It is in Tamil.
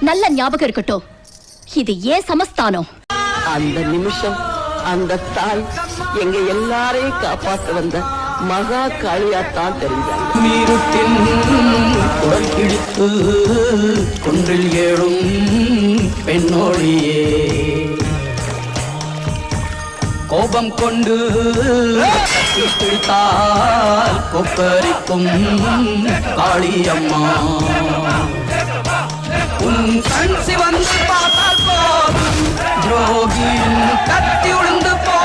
நல்ல ஞாபகம் இருக்கட்டும், இது ஏன் சமஸ்தானம். அந்த நிமிஷம் அந்த தாய் எங்க எல்லாரையும் காப்பாற்ற வந்த மகா காளியாத்தான் தெரிஞ்சாங்க. மீருட்டின் குடல் கிழித்து குன்றில் ஏழும் பெண்ணோழியே கோபம் கொண்டு பிடித்தால் கொப்பரிக்கும் காளியம்மா உன் கண் சிவந்து பார்த்தால் போதும் துரோகியின் கத்தி உழுந்து போ